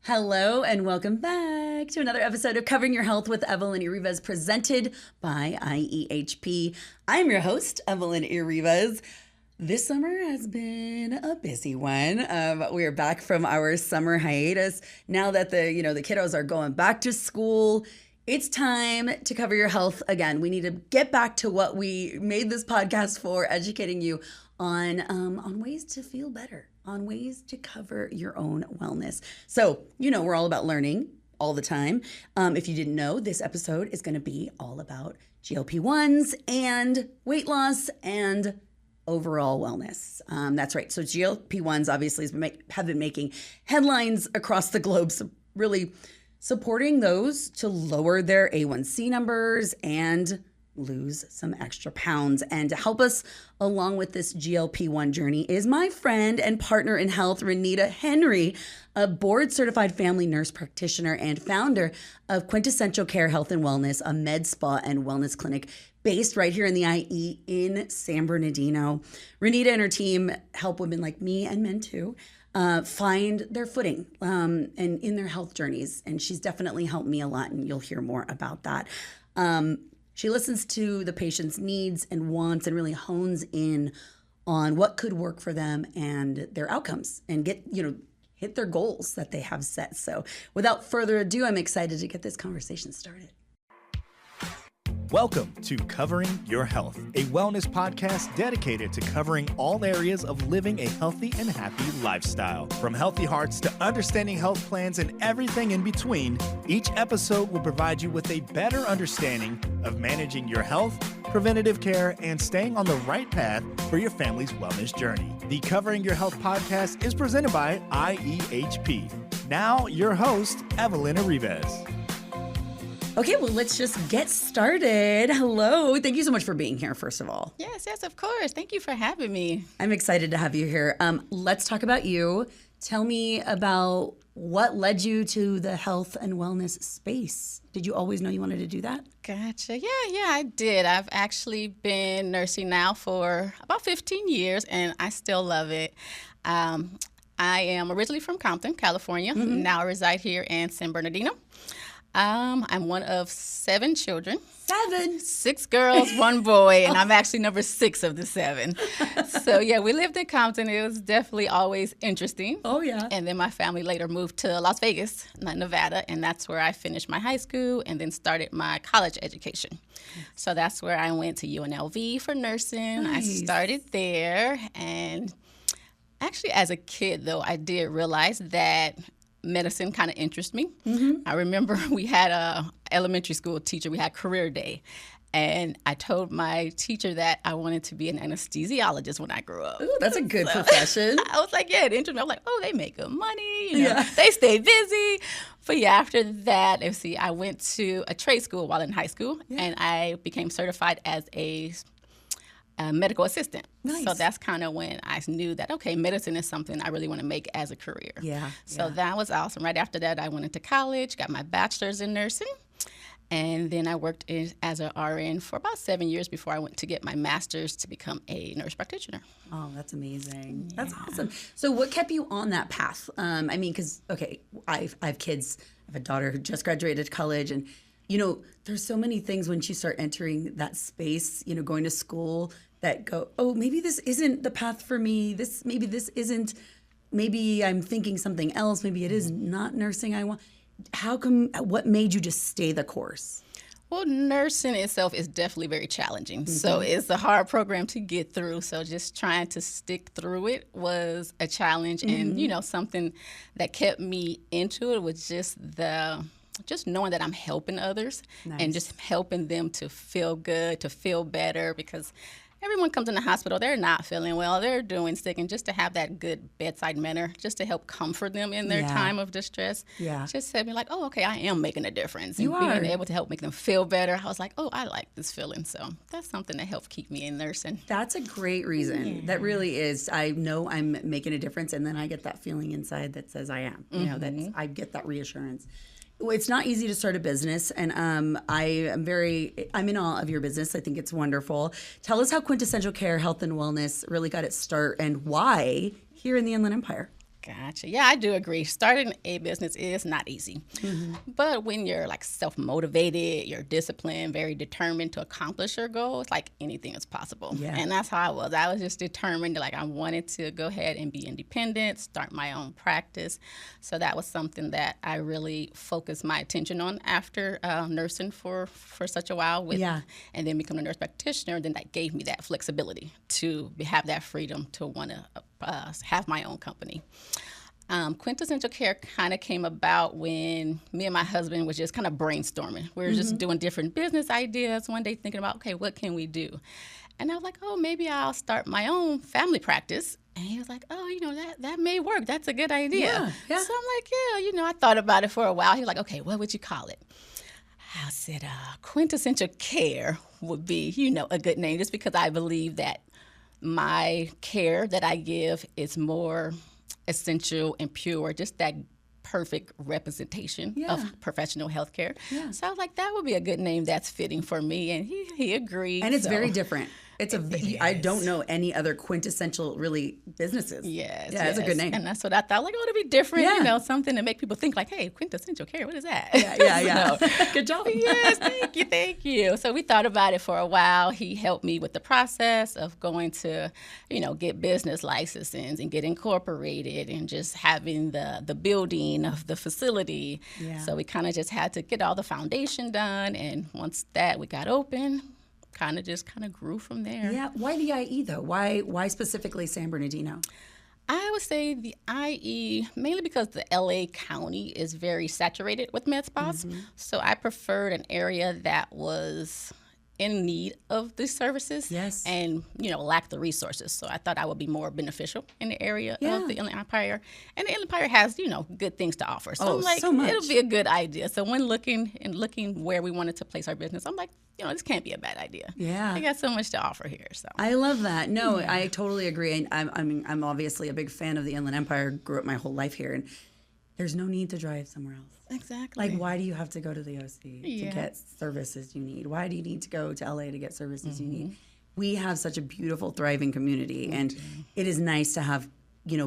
Hello and welcome back to another episode of Covering Your Health with Evelyn Irivas, presented by IEHP. I'm your host, Evelyn Irivas. This summer has been a busy one. We are back from our summer hiatus. Now that the kiddos are going back to school, it's time to cover your health again. We need to get back to what we made this podcast for, educating you on ways to feel better, on ways to cover your own wellness. So, we're all about learning all the time. If you didn't know, this episode is going to be all about GLP-1s and weight loss and overall wellness. That's right. So GLP-1s obviously have been making headlines across the globe, so really supporting those to lower their A1C numbers and lose some extra pounds. And to help us along with this GLP-1 journey is my friend and partner in health, Rhonita Henry, a board-certified family nurse practitioner and founder of Quintessential Care Health and Wellness, a med spa and wellness clinic based right here in the IE in San Bernardino. Rhonita and her team help women like me and men too find their footing and in their health journeys. And she's definitely helped me a lot, and you'll hear more about that. She listens to the patient's needs and wants and really hones in on what could work for them and their outcomes and hit their goals that they have set. So without further ado, I'm excited to get this conversation started. Welcome to Covering Your Health, a wellness podcast dedicated to covering all areas of living a healthy and happy lifestyle. From healthy hearts to understanding health plans and everything in between, each episode will provide you with a better understanding of managing your health, preventative care, and staying on the right path for your family's wellness journey. The Covering Your Health podcast is presented by IEHP. Now, your host, Evelyn Irivas. Okay, well, let's just get started. Hello. Thank you so much for being here, first of all. Yes, of course. Thank you for having me. I'm excited to have you here. Let's talk about you. Tell me about what led you to the health and wellness space. Did you always know you wanted to do that? Gotcha. Yeah, I did. I've actually been nursing now for about 15 years, and I still love it. I am originally from Compton, California. Mm-hmm. Now I reside here in San Bernardino. I'm one of 7 children. 7? 6 girls, 1 boy, and I'm actually number 6 of the 7. So, yeah, we lived in Compton. It was definitely always interesting. Oh, yeah. And then my family later moved to Las Vegas, Nevada, and that's where I finished my high school and then started my college education. So that's where I went to UNLV for nursing. Nice. I started there, and actually as a kid, though, I did realize that medicine kind of interests me. Mm-hmm. I remember we had a elementary school teacher. We had career day. And I told my teacher that I wanted to be an anesthesiologist when I grew up. Ooh, that's a good profession. I was like, yeah, it interested me. I was like, oh, they make good money. They stay busy. But yeah, after that, I went to a trade school while in high school. Yeah. And I became certified as a medical assistant. Nice. So that's kind of when I knew that, okay, medicine is something I really want to make as a career. Yeah. So that was awesome. Right after that, I went into college, got my bachelor's in nursing, and then I worked as an RN for about 7 years before I went to get my master's to become a nurse practitioner. Oh, that's amazing. Yeah. That's awesome. So what kept you on that path? Because, I have kids. I have a daughter who just graduated college, and there's so many things when you start entering that space, going to school, that go, oh, maybe this isn't the path for me. Maybe I'm thinking something else. Maybe it is not nursing I want. What made you just stay the course? Well, nursing itself is definitely very challenging. Mm-hmm. So it's a hard program to get through. So just trying to stick through it was a challenge. Mm-hmm. And, something that kept me into it was just knowing that I'm helping others. Nice. And just helping them to feel good, to feel better, because everyone comes in the hospital, they're not feeling well, they're doing sick, and just to have that good bedside manner, just to help comfort them in their time of distress, just said me like, oh, okay, I am making a difference. And being able to help make them feel better, I was like, oh, I like this feeling. So that's something that helped keep me in nursing. That's a great reason. Yeah. That really is. I know I'm making a difference, and then I get that feeling inside that says I am. Mm-hmm. I get that reassurance. Well, it's not easy to start a business, and I'm in awe of your business. I think it's wonderful. Tell us how Quintessential Care Health and Wellness really got its start and why here in the Inland Empire. Gotcha. Yeah, I do agree. Starting a business is not easy. But when you're like self-motivated, you're disciplined, very determined to accomplish your goal, it's like anything is possible. Yeah. And that's how I was. I was just determined, like I wanted to go ahead and be independent, start my own practice. So that was something that I really focused my attention on after nursing for such a while and then becoming a nurse practitioner. Then that gave me that flexibility to have that freedom to want to have my own company. Quintessential Care kind of came about when me and my husband was just kind of brainstorming. We were just doing different business ideas one day, thinking about, okay, what can we do? And I was like, oh, maybe I'll start my own family practice. And he was like, oh, that may work. That's a good idea. Yeah. So I'm like, I thought about it for a while. He was like, okay, what would you call it? I said, Quintessential Care would be, a good name, just because I believe that my care that I give is more essential and pure, just that perfect representation of professional health care. Yeah. So I was like, that would be a good name that's fitting for me. And he agreed. And it's very different. I don't know any other quintessential really businesses. Yes. Yeah, it's a good name. And that's what I thought. Like, oh, it'll be different, something to make people think like, hey, quintessential care, what is that? Yeah. Good job. Yes, thank you. So we thought about it for a while. He helped me with the process of going to, get business licenses and get incorporated and just having the building of the facility. Yeah. So we kind of just had to get all the foundation done. And once that we got open, kind of grew from there. Yeah. Why the IE though? Why specifically San Bernardino? I would say the IE, mainly because the LA County is very saturated with med spas. So I preferred an area that was in need of these services and, lack the resources. So I thought I would be more beneficial in the area of the Inland Empire. And the Inland Empire has, good things to offer. So I'm like, so much. It'll be a good idea. So when looking where we wanted to place our business, I'm like, this can't be a bad idea. Yeah. I got so much to offer here. So I love that. No, I totally agree. I'm obviously a big fan of the Inland Empire. Grew up my whole life here, and there's no need to drive somewhere else. Exactly. Like, why do you have to go to the OC to get services you need? Why do you need to go to LA to get services you need? We have such a beautiful, thriving community, and it is nice to have,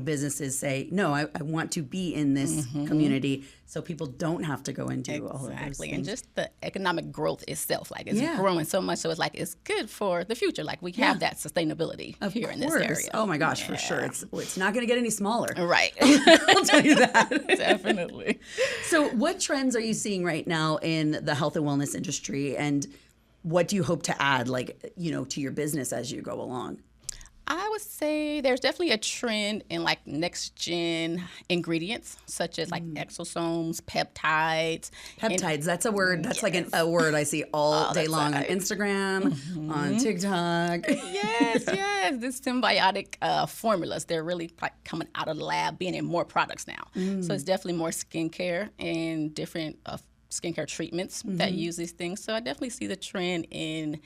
businesses say, no, I want to be in this community, so people don't have to go and do all of those things. And just the economic growth itself, like it's growing so much, so it's like it's good for the future. Like we have that sustainability here in this area. Oh my gosh, for sure. It's not going to get any smaller. Right. I'll tell you that. Definitely. So what trends are you seeing right now in the health and wellness industry, and what do you hope to add, to your business as you go along? I would say there's definitely a trend in next gen ingredients, such as exosomes, peptides. Peptides, that's a word. That's a word I see all day long on Instagram, on TikTok. Yes. These symbiotic formulas, they're really coming out of the lab, being in more products now. So it's definitely more skincare and different skincare treatments that use these things. So I definitely see the trend in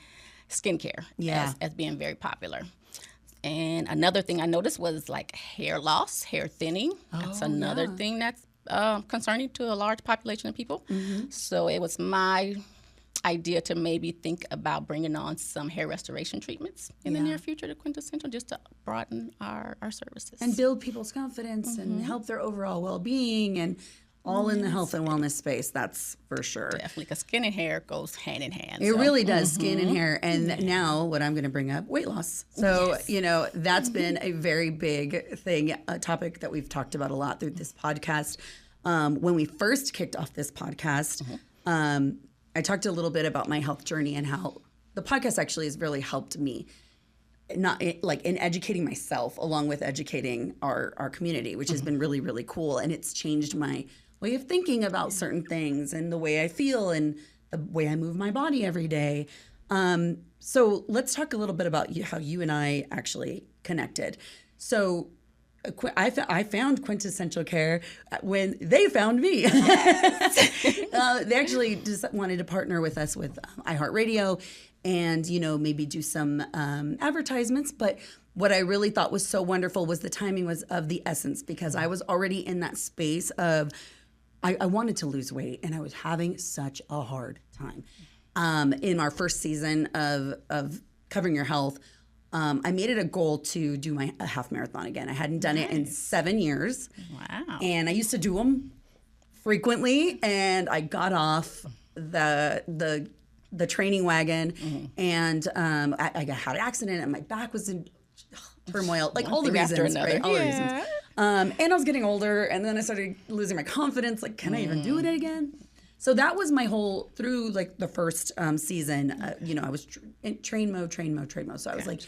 skincare as being very popular. And another thing I noticed was hair loss, hair thinning. That's another thing that's concerning to a large population of people. So it was my idea to maybe think about bringing on some hair restoration treatments in the near future to Quintessential, just to broaden our services. And build people's confidence and help their overall well-being, and all in the health and wellness space, that's for sure. Definitely, because skin and hair goes hand in hand. It really does, skin and hair. And now what I'm going to bring up, weight loss. So, that's been a very big thing, a topic that we've talked about a lot through this podcast. When we first kicked off this podcast, I talked a little bit about my health journey and how the podcast actually has really helped me. Not in educating myself along with educating our community, which has been really, really cool. And it's changed my way of thinking about certain things and the way I feel and the way I move my body every day. So let's talk a little bit about how you and I actually connected. So I found Quintessential Care when they found me. They actually just wanted to partner with us with iHeartRadio and, maybe do some advertisements. But what I really thought was so wonderful was the timing was of the essence, because I was already in that space of I wanted to lose weight, and I was having such a hard time. In our first season of Covering Your Health, I made it a goal to do a half marathon again. I hadn't done it in 7 years. Wow. And I used to do them frequently, and I got off the training wagon, and I had an accident, and my back was in turmoil, like all the reasons, right? All the reasons. And I was getting older, and then I started losing my confidence. Like, can I even do it again? So that was my whole, through like the first season, I was in train mode. So I was like,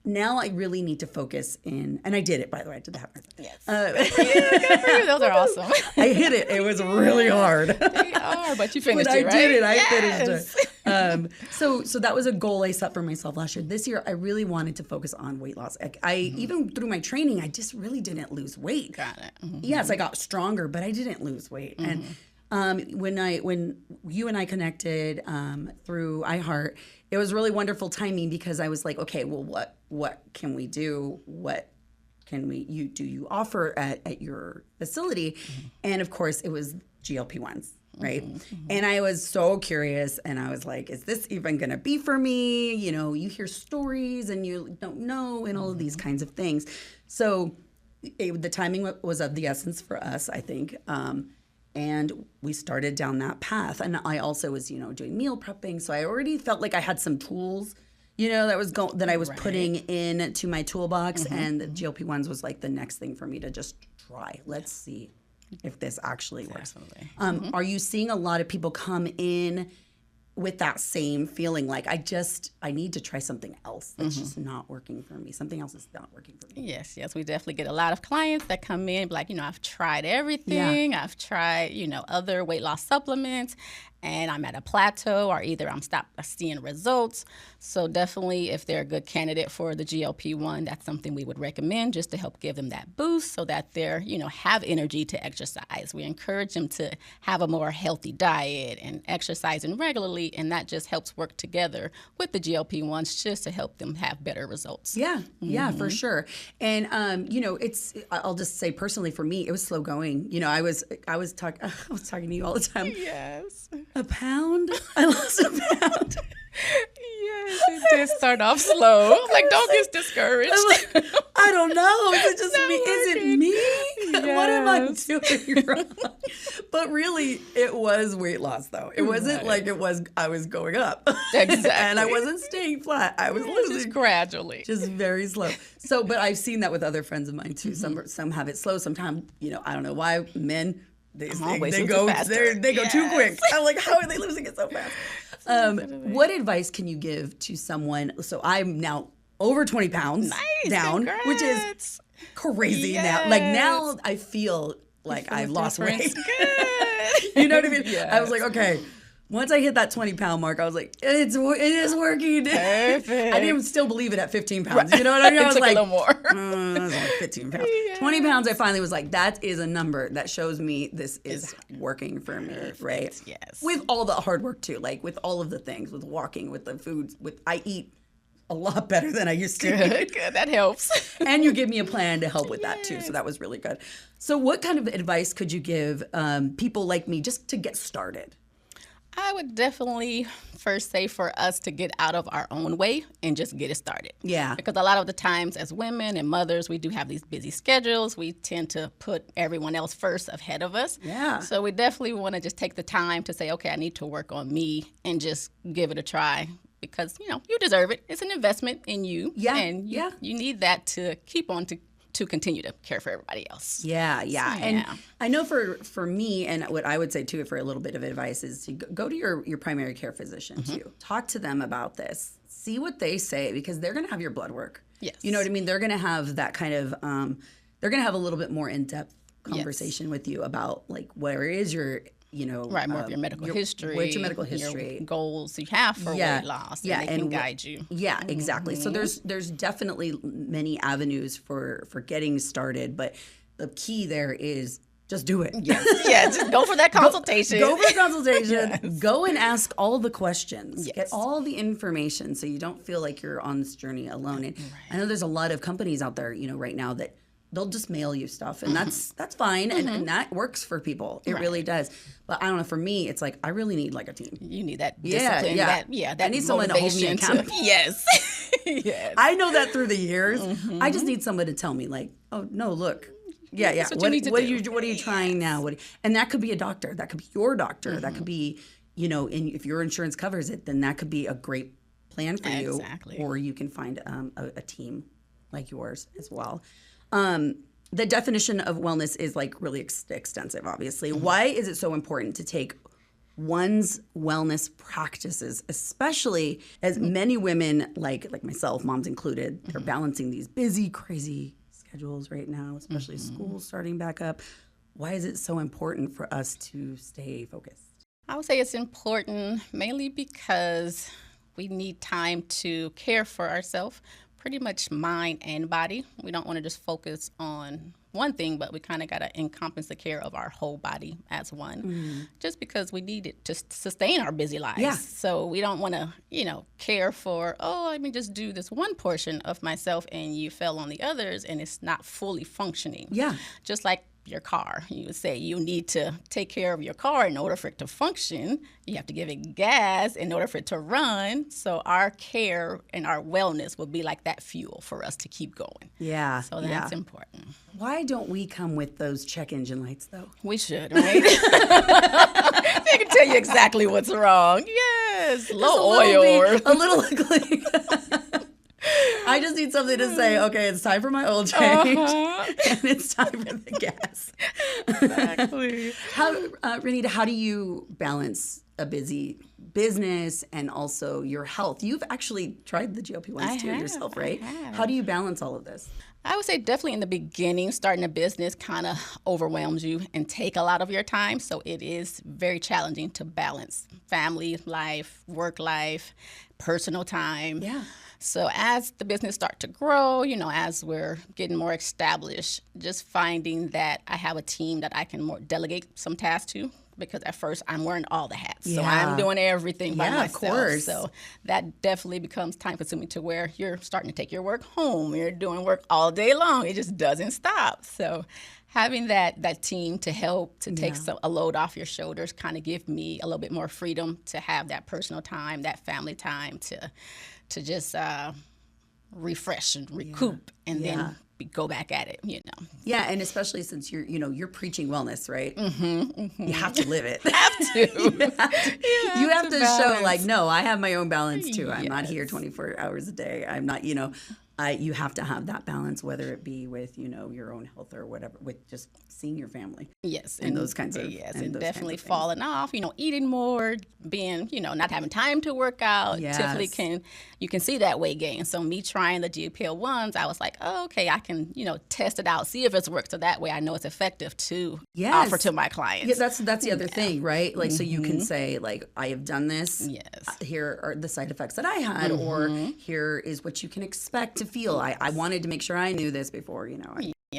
now I really need to focus in, and I did it, by the way. I did the half marathon. Yes. Good for you. Those are awesome. I hit it. It was really hard. They are, but you finished But it, right? I did it. I finished it. So that was a goal I set for myself last year. This year, I really wanted to focus on weight loss. Even through my training, I just really didn't lose weight. Got it. Mm-hmm. Yes, I got stronger, but I didn't lose weight. And when you and I connected through iHeart, it was really wonderful timing, because I was like, okay, well, what can we do? What can you offer at your facility? And of course, it was GLP-1s, right? And I was so curious, and I was like, is this even going to be for me? You hear stories and you don't know, and all of these kinds of things. So the timing was of the essence for us, I think. And we started down that path. And I also was, doing meal prepping. So I already felt like I had some tools, that I was putting into my toolbox. And the GLP-1s was like the next thing for me to just try. Let's see if this actually works. Are you seeing a lot of people come in with that same feeling, like I need to try something else that's just not working for me? Something else is not working for me. Yes, we definitely get a lot of clients that come in like, I've tried everything. I've tried, other weight loss supplements, and I'm at a plateau, or either I'm stopped seeing results. So definitely, if they're a good candidate for the GLP-1, that's something we would recommend, just to help give them that boost so that they're, have energy to exercise. We encourage them to have a more healthy diet and exercising regularly, and that just helps work together with the GLP-1s just to help them have better results. Yeah, for sure. And I'll just say personally, for me, it was slow going. I was talking to you all the time. Yes. A pound? I lost a pound. Yes, it did start off slow. Like, don't get discouraged. Like, I don't know. Is it just me? Is it me? Yes. What am I doing wrong? But really, it was weight loss, though. It wasn't like I was going up. Exactly. And I wasn't staying flat. I was losing. Just gradually. Just very slow. So, but I've seen that with other friends of mine, too. Some have it slow. Sometimes, I don't know why men... They go too quick. I'm like, how are they losing it so fast? What advice can you give to someone? So I'm now over 20 pounds down, congrats. Which is crazy now. Like, now I feel like I've lost weight. Good. You know what I mean? Yes. I was like, okay. Once I hit that 20-pound mark, I was like, it is working. Perfect. I didn't even still believe it at 15 pounds. You know what I mean? I was took like, a little more. It was like 15 pounds. Yeah. 20 pounds, I finally was like, that is a number that shows me this is working for me, right? Yes. With all the hard work, too. Like, with all of the things, with walking, with the foods. I eat a lot better than I used to. Good. That helps. And you give me a plan to help with that, too. So that was really good. So what kind of advice could you give people like me just to get started? I would definitely first say for us to get out of our own way and just get it started. Yeah. Because a lot of the times as women and mothers, we do have these busy schedules. We tend to put everyone else first ahead of us. Yeah. So we definitely want to just take the time to say, okay, I need to work on me and just give it a try. Because, you deserve it. It's an investment in you. Yeah. And you need that to keep on to continue to care for everybody else. Yeah. So, And I know for me, and what I would say too, for a little bit of advice, is to go to your primary care physician too. Talk to them about this. See what they say, because they're going to have your blood work. Yes. You know what I mean? They're going to have that kind of, they're going to have a little bit more in-depth conversation with you about like, where is your, more of your medical history. What's your medical history? Your goals you have for weight loss. Yeah. And they can guide you. Yeah, exactly. So there's definitely many avenues for getting started, but the key there is just do it. Yes. Yeah, just go for that consultation. Go for the consultation. Yes. Go and ask all the questions. Yes. Get all the information so you don't feel like you're on this journey alone. And I know there's a lot of companies out there, right now that they'll just mail you stuff, and that's fine, and that works for people. It really does. But I don't know. For me, it's like I really need like a team. You need that discipline. That I need someone to hold me accountable. Yes. Yes. I know that through the years. I just need someone to tell me, like, oh no, look. Yeah. That's what What are you trying now? And that could be a doctor. That could be your doctor. That could be, and if your insurance covers it, then that could be a great plan for you. Exactly. Or you can find a team like yours as well. The definition of wellness is like really extensive, obviously. Why is it so important to take one's wellness practices, especially as many women like myself, moms included, they're balancing these busy, crazy schedules right now, especially schools starting back up. Why is it so important for us to stay focused? I would say it's important mainly because we need time to care for ourselves, pretty much mind and body. We don't want to just focus on one thing, but we kind of got to encompass the care of our whole body as one, just because we need it to sustain our busy lives. Yeah. So we don't want to, care for, let me just do this one portion of myself and you fail on the others and it's not fully functioning. Yeah. Just like your car. You would say you need to take care of your car in order for it to function. You have to give it gas in order for it to run. So our care and our wellness will be like that fuel for us to keep going. Yeah. So that's important. Why don't we come with those check engine lights, though? We should, right? I can tell you exactly what's wrong. Yes. Low oil. A little ugly. I just need something to say, okay, it's time for my oil change, and it's time for the gas. Exactly. Rhonita, how do you balance a busy business and also your health? You've actually tried the GLP-1s too yourself, right? How do you balance all of this? I would say definitely in the beginning, starting a business kind of overwhelms you and take a lot of your time. So it is very challenging to balance family life, work life, personal time. Yeah. So as the business start to grow, as we're getting more established, just finding that I have a team that I can more delegate some tasks to, because at first I'm wearing all the hats. So I'm doing everything by myself. Of course. So that definitely becomes time consuming to where you're starting to take your work home. You're doing work all day long. It just doesn't stop. So having that team to help to take a load off your shoulders kind of give me a little bit more freedom to have that personal time, that family time to just refresh and recoup and then go back at it, Yeah, and especially since you're preaching wellness, right? You have to live it. You have to show like, no, I have my own balance too. I'm not here 24 hours a day. I'm not, you have to have that balance, whether it be with, your own health or whatever, with just seeing your family. Yes. And those kinds of and definitely falling off, eating more, being, not having time to work out. Yes. Typically you can see that weight gain. So me trying the GLP-1s, I was like, oh, okay, I can, test it out, see if it's worked. So that way I know it's effective to offer to my clients. Yeah, that's the other thing, right? Like, so you can say like, I have done this. Yes. Here are the side effects that I had, or here is what you can expect to feel. I wanted to make sure I knew this before,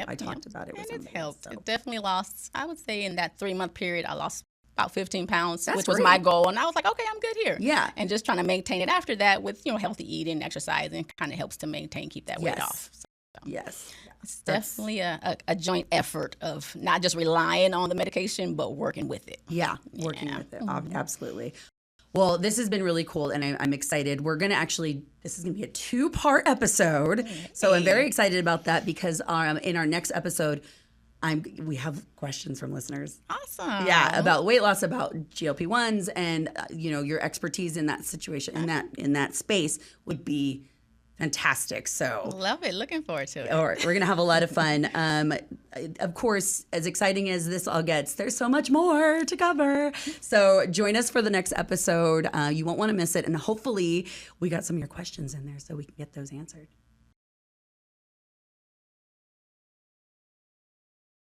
I talked about it with and somebody. It helped. So. It definitely lost, I would say in that 3-month period, I lost about 15 pounds, which was great. my goal. And I was like, okay, I'm good here. Yeah. And just trying to maintain it after that with, healthy eating, exercising, kind of helps to keep that weight off. So, yes. It's definitely a joint effort of not just relying on the medication, but working with it. Yeah, working with it. Absolutely. Well, this has been really cool, and I'm excited. We're going to this is going to be a 2-part episode. So I'm very excited about that because in our next episode, we have questions from listeners. Awesome. Yeah, about weight loss, about GLP-1s, and your expertise in that situation, in that space would be fantastic. So love it. Looking forward to it. All right, we're gonna have a lot of fun. Of course, as exciting as this all gets, there's so much more to cover. So join us for the next episode. You won't want to miss it, and hopefully we got some of your questions in there so we can get those answered.